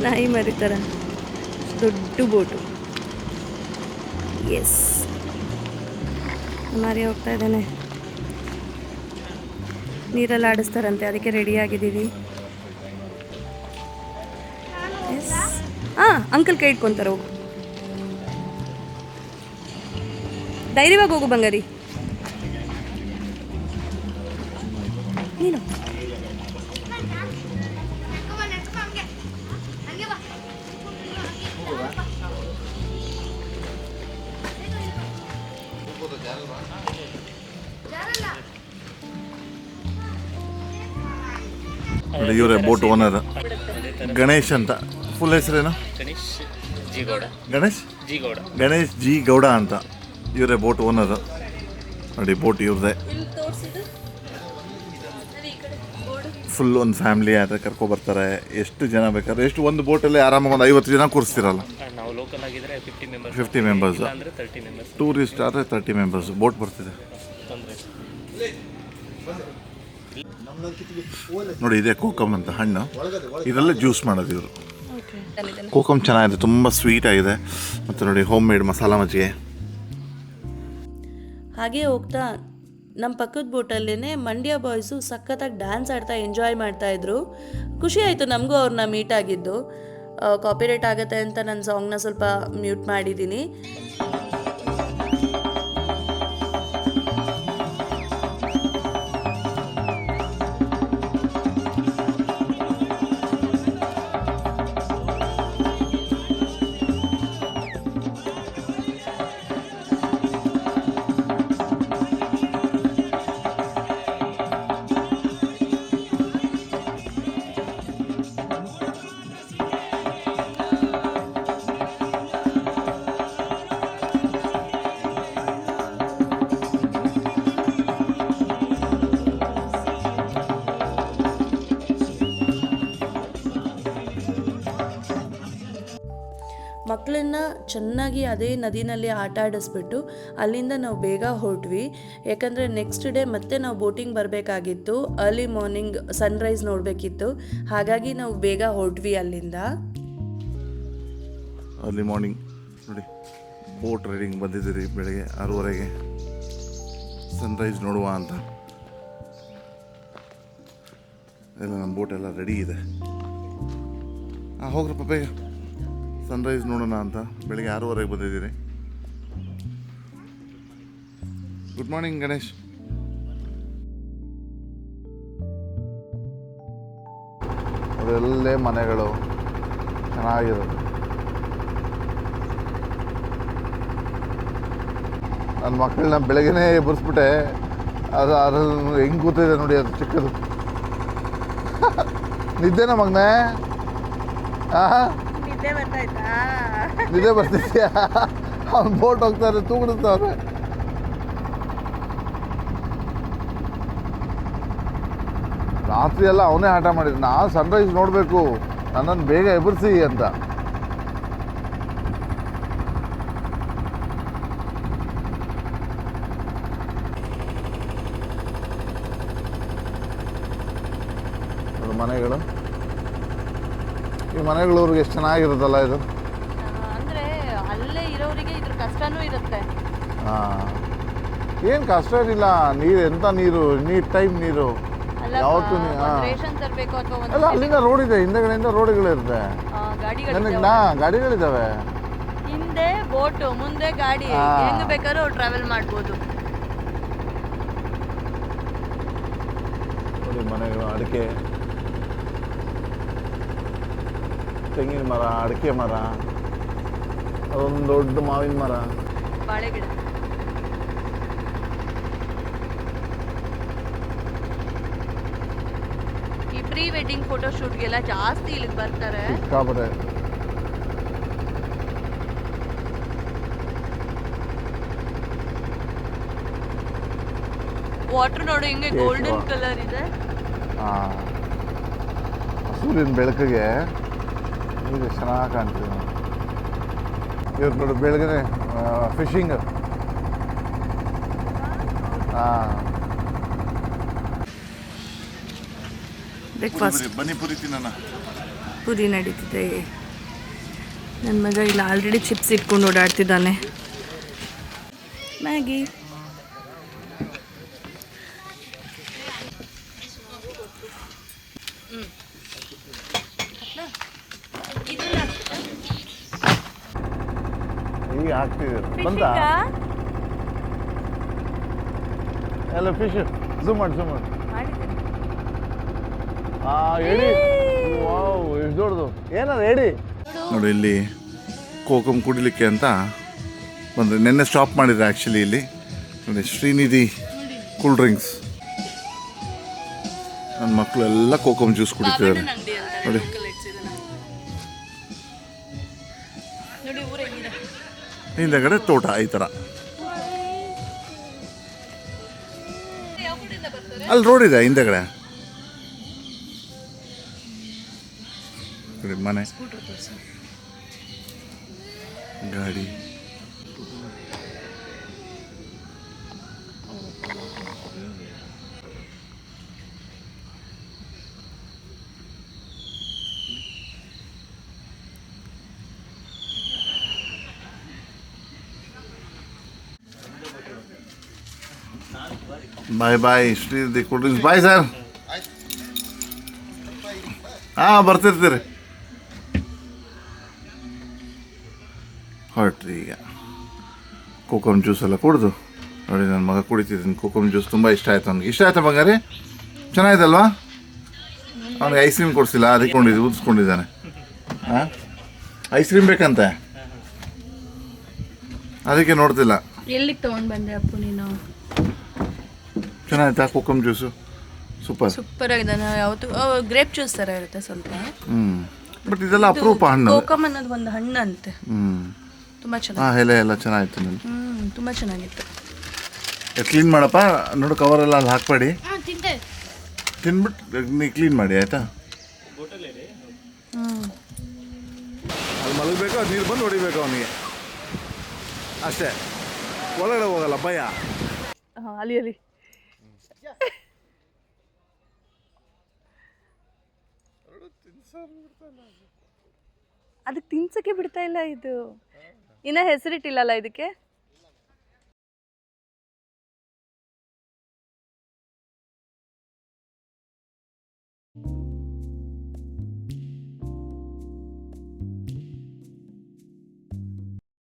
ನಾಯಿ ಮರಿತಾರ ದೊಡ್ಡ boat. S, ಮಾರಿ ಹೋಗ್ತಾ ಇದ್ದಾನೆ. ನೀರಲ್ಲಿ ಆಡಿಸ್ತಾರಂತೆ, ಅದಕ್ಕೆ ರೆಡಿಯಾಗಿದ್ದೀವಿ. ಎಸ್, ಹಾಂ, ಅಂಕಲ್ ಕೈ ಇಟ್ಕೊತಾರೆ. ಹೋಗು, ಧೈರ್ಯವಾಗಿ ಹೋಗು ಬಂಗಾರಿ. ನೀನು ಇವರೇ ಬೋಟ್ ಓನರ್ ಗಣೇಶ್ ಅಂತ. ಫುಲ್ ಹೆಸರೇನು? ಗಣೇಶ್ ಜಿ ಗೌಡ ಅಂತ. ಇವರೇ ಬೋಟ್ ಓನರ್. ನೋಡಿ, ಬೋಟ್ ಇವ್ರದೇ. ಫುಲ್ ಒಂದು ಫ್ಯಾಮಿಲಿ ಆದರೆ ಕರ್ಕೊಬರ್ತಾರೆ. ಎಷ್ಟು ಜನ ಬೇಕಾದ್ರೆ, ಎಷ್ಟು ಒಂದು ಬೋಟಲ್ಲಿ ಆರಾಮಾಗಿ ಒಂದು 50 ಜನ ಕೂರಿಸ್ತಿರಲ್ಲ. 50 ಮೆಂಬರ್ಸ್, ಟೂರಿಸ್ಟ್ ಆದರೆ 30 ಮೆಂಬರ್ಸ್ ಬೋಟ್ ಬರ್ತಿದೆ. ನೋಡಿ, ಇದೇ ಕೋಕಮ್ ಅಂತ ಹಣ್ಣು. ಇದರಲ್ಲೇ ಜ್ಯೂಸ್ ಮಾಡೋದು ಇವರು. ಕೋಕಮ್ ಚೆನ್ನಾಗಿದೆ, ತುಂಬ ಸ್ವೀಟ್ ಆಗಿದೆ. ಮತ್ತು ನೋಡಿ, ಹೋಮ್ ಮೇಡ್ ಮಸಾಲ ಮಜ್ಜಿಗೆ. ಹಾಗೆ ಹೋಗ್ತಾ ನಮ್ಮ ಪಕ್ಕದ ಬೋಟಲ್ಲೇ ಮಂಡ್ಯ ಬಾಯ್ಸು ಸಖತ್ತಾಗಿ ಡ್ಯಾನ್ಸ್ ಆಡ್ತಾ ಎಂಜಾಯ್ ಮಾಡ್ತಾಯಿದ್ರು. ಖುಷಿ ಆಯಿತು ನಮಗೂ ಅವ್ರನ್ನ ಮೀಟ್ ಆಗಿದ್ದು. ಕಾಪಿರೈಟ್ ಆಗುತ್ತೆ ಅಂತ ನನ್ನ ಸಾಂಗ್ನ ಸ್ವಲ್ಪ ಮ್ಯೂಟ್ ಮಾಡಿದ್ದೀನಿ. ಮಕ್ಕಳನ್ನ ಚೆನ್ನಾಗಿ ಅದೇ ನದಿನಲ್ಲಿ ಆಟ ಆಡಿಸ್ಬಿಟ್ಟು ಅಲ್ಲಿಂದ ನಾವು ಬೇಗ ಹೊರಟ್ವಿ. ಯಾಕಂದರೆ ನೆಕ್ಸ್ಟ್ ಡೇ ಮತ್ತೆ ನಾವು ಬೋಟಿಂಗ್ ಬರಬೇಕಾಗಿತ್ತು. ಅರ್ಲಿ ಮಾರ್ನಿಂಗ್ ಸನ್ರೈಸ್ ನೋಡಬೇಕಿತ್ತು. ಹಾಗಾಗಿ ನಾವು ಬೇಗ ಹೊರಟ್ವಿ ಅಲ್ಲಿಂದ. ಅರ್ಲಿ ಮಾರ್ನಿಂಗ್ ನೋಡಿ, ಬೋಟ್ ರೈಡಿಂಗ್ ಬಂದಿದ್ದೀರಿ ಬೆಳಗ್ಗೆ 6:30ಗೆ ಸನ್ರೈಸ್ ನೋಡುವ ಅಂತ. ಎಲ್ಲ ನಮ್ಮ ಬೋಟ್ ಎಲ್ಲ ರೆಡಿ ಇದೆ. ಹೋಗ್ರಪ್ಪ ಬೇಗ, ಸನ್ರೈಸ್ ನೋಡೋಣ ಅಂತ. ಬೆಳಗ್ಗೆ 6:30ಗೆ ಬಂದಿದ್ದೀರಿ. Good morning Ganesh. ಅದೆಲ್ಲೇ ಮನೆಗಳು ಚೆನ್ನಾಗಿರೋದು. ನನ್ನ ಮಕ್ಕಳನ್ನ ಬೆಳಗ್ಗೆನೇ ಎಬ್ಬರಿಸ್ಬಿಟ್ಟೆ. ಅದು ಹೆಂಗೆ ಕೂತಿದೆ ನೋಡಿ, ಅದು ಚಿಕ್ಕದು. ನಿದ್ದೆನ ಮಗನೇ? ನಿದ್ದೆ ಬರ್ತಿದ್ಯಾ? ಅವ್ನು ಬೋಟ್ ಹೋಗ್ತಾರೆ, ತೂಗಿಡ್ತಾರೆ. ರಾತ್ರಿ ಎಲ್ಲ ಅವನೇ ಆಟ ಮಾಡಿದ್ರು. ನಾನು ಸನ್ರೈಸ್ ನೋಡಬೇಕು, ನನ್ನನ್ನು ಬೇಗ ಎಬ್ಬರಿಸಿ ಅಂತ. ಮನೆಗಳು, ಈ ಮನೆಗಳವ್ರಿಗೆ ಎಷ್ಟು ಚೆನ್ನಾಗಿರುತ್ತಲ್ಲ ಇದು. ಅಂದರೆ ಅಲ್ಲೇ ಇರೋರಿಗೆ ಇದ್ರ ಕಷ್ಟನೂ ಇರುತ್ತೆ. ಏನು ಕಷ್ಟ ಏನಿಲ್ಲ. ನೀರು ಎಂಥ ನೀರು, ಟೈಮ್ ನೀರು ಯಾವತ್ತೂ. ಅಲ್ಲ, ಅಲ್ಲಿಂದ ರೋಡ್ ಇದೆ, ಹಿಂದೆಗಡೆಯಿಂದ ರೋಡ್ಗಳಿರುತ್ತೆ. ಗಾಡಿಗಳಿದ್ದಾವೆ. ಹಿಂದೆ ಬೋಟು, ಮುಂದೆ ಗಾಡಿ, ಹೆಂಗ್ ಬೇಕಾದ್ರೂ ಟ್ರಾವೆಲ್ ಮಾಡ್ಬೋದು. ನೋಡಿ, ಮನೆಗಳು, ಅಡಿಕೆ, ತೆಂಗಿನ ಮರ, ಅಡಿಕೆ ಮರ, ಅದೊಂದು ದೊಡ್ಡ ಮಾವಿನ ಮರ, ಬಾಳೆ ಗಿಡ. ಈ ಪ್ರೀ ವೆಡ್ಡಿಂಗ್ ಫೋಟೋ ಶೂಟ್ಗೆಲ್ಲ ಜಾಸ್ತಿ ಇಲ್ಲಿಗೆ ಬರ್ತಾರೆ. ಸಿಕ್ಕಾಪಟ್ಟೆ. ವಾಟರ್ ನೋಡಿ ಹಿಂಗೆ ಗೋಲ್ಡನ್ ಕಲರ್ ಇದೆ. ಸೂರ್ಯನ ಬೆಳಕಿಗೆ ಇದು ಚೆನ್ನಾಗಿ ಕಾಣ್ತಿದೆ. ಇವ್ರು ನೋಡಿ, ಬೆಳಗ್ಗೆ ಫಿಶಿಂಗ್. ಬ್ರೇಕ್ಫಾಸ್ಟ್ ಬನ್ನಿ ಪುರಿ ತಿನ್ನೋಣ. ಪೂರಿ ನಡೀತಿದೆ. ನನ್ನ ಮಗ ಇಲ್ಲ ಆಲ್ರೆಡಿ ಚಿಪ್ಸ್ ಇಟ್ಕೊಂಡು ಓಡಾಡ್ತಿದ್ದಾನೆ. ಮ್ಯಾಗಿ ಈಗ ಹಾಕ್ತಿದ್ದೀರ ಬಂತ ಎಲ್ಲ ಫಿಶ್ ಝೂಮ್ ಮಾಡಿ ಹೇಳಿ. ವಾವ್ ಎಷ್ಟು ದೊಡ್ಡದು ಏನದು ಹೇಳಿ. ನೋಡಿ ಇಲ್ಲಿ ಕೋಕಮ್ ಕುಡಿಲಿಕ್ಕೆ ಅಂತ ಬಂದರೆ ನಿನ್ನೆ ಸ್ಟಾಪ್ ಮಾಡಿದ್ರೆ ಆ್ಯಕ್ಚುಲಿ ಇಲ್ಲಿ ನೋಡಿ ಶ್ರೀನಿಧಿ ಕೂಲ್ ಡ್ರಿಂಕ್ಸ್. ನನ್ನ ಮಕ್ಕಳು ಎಲ್ಲ ಕೋಕಮ್ ಜ್ಯೂಸ್ ಕುಡಿತಿದ್ದಾರೆ ನೋಡಿ. ಹಿಂದೆಗಡೆ ತೋಟ ಈ ಥರ. ಅಲ್ಲಿ ರೋಡ್ ಇದೆ ಹಿಂದೆಗಡೆ. ಮನೆ ಗಾಡಿ bye Shrinidhi cool drinks. Bye sir. ಹಾಂ ಬರ್ತಿರ್ತೀರಿ. ಹೊರಟ್ರಿ ಈಗ ಕೋಕಮ್ ಜ್ಯೂಸ್ ಎಲ್ಲ ಕುಡಿದು ನೋಡಿ. ನನ್ನ ಮಗ ಕುಡಿತಿದ್ದೀನಿ ಕೋಕಮ್ ಜ್ಯೂಸ್. ತುಂಬ ಇಷ್ಟ ಆಯ್ತು ಅವ್ನಿಗೆ. ಇಷ್ಟ ಆಯ್ತಾ ಮಗ ರೀ? ಚೆನ್ನಾಯ್ತಲ್ವಾ? ಅವ್ನಿಗೆ ಐಸ್ ಕ್ರೀಮ್ ಕೊಡಿಸಿಲ್ಲ, ಅದಕ್ಕೆ ಊದಿಸ್ಕೊಂಡಿದ್ದಾನೆ. ಹಾಂ ಐಸ್ ಕ್ರೀಮ್ ಬೇಕಂತೆ, ಅದಕ್ಕೆ ನೋಡ್ತಿಲ್ಲ. ಎಲ್ಲಿಗೆ ತೊಗೊಂಡು ಬಂದೆ ಅಪ್ಪು ನೀನು? ಚೆನ್ನಾಯ್ತಾ ಕೋಕಮ್ ಜ್ಯೂಸು? ಸೂಪರ್ ಆಗಿದೆ. ಯಾವತ್ತು ಗ್ರೇಪ್ ಜ್ಯೂಸ್ ಥರ ಇರುತ್ತೆ ಸ್ವಲ್ಪ. ಬಟ್ ಇದೆಲ್ಲ ಅಪರೂಪ ಹಣ್ಣು. ಕೋಕಮ್ ಅನ್ನೋದು ಒಂದು ಹಣ್ಣು ಅಂತೆ. ತುಂಬ ಚೆನ್ನಾಗಿ ಎಲೆ ಎಲ್ಲ ಚೆನ್ನಾಗಿತ್ತು. ತುಂಬ ಚೆನ್ನಾಗಿತ್ತು. ಕ್ಲೀನ್ ಮಾಡಪ್ಪ. ನೋಡು ಕವರೆಲ್ಲ ಅಲ್ಲಿ ಹಾಕ್ಬೇಡಿ. ತಿನ್ಬಿಟ್ಟು ನೀ ಕ್ಲೀನ್ ಮಾಡಿ ಆಯಿತಾ? ಅಲ್ಲಿ ಮಲಗಬೇಕು, ಅದು ನೀರು ಬಂದು ಹೊಡಿಬೇಕು ಅವನಿಗೆ ಅಷ್ಟೇ. ಒಳಗಡೆ ಹೋಗಲ್ಲ ಭಯ. ಅಲ್ಲಿ ಅದಕ್ಕೆ ತಿನ್ಸಕ್ಕೆ ಬಿಡ್ತಾ ಇಲ್ಲ. ಇದು ಇನ್ನ ಹೆಸರಿಟ್ಟಿಲ್ಲಲ್ಲ ಇದಕ್ಕೆ.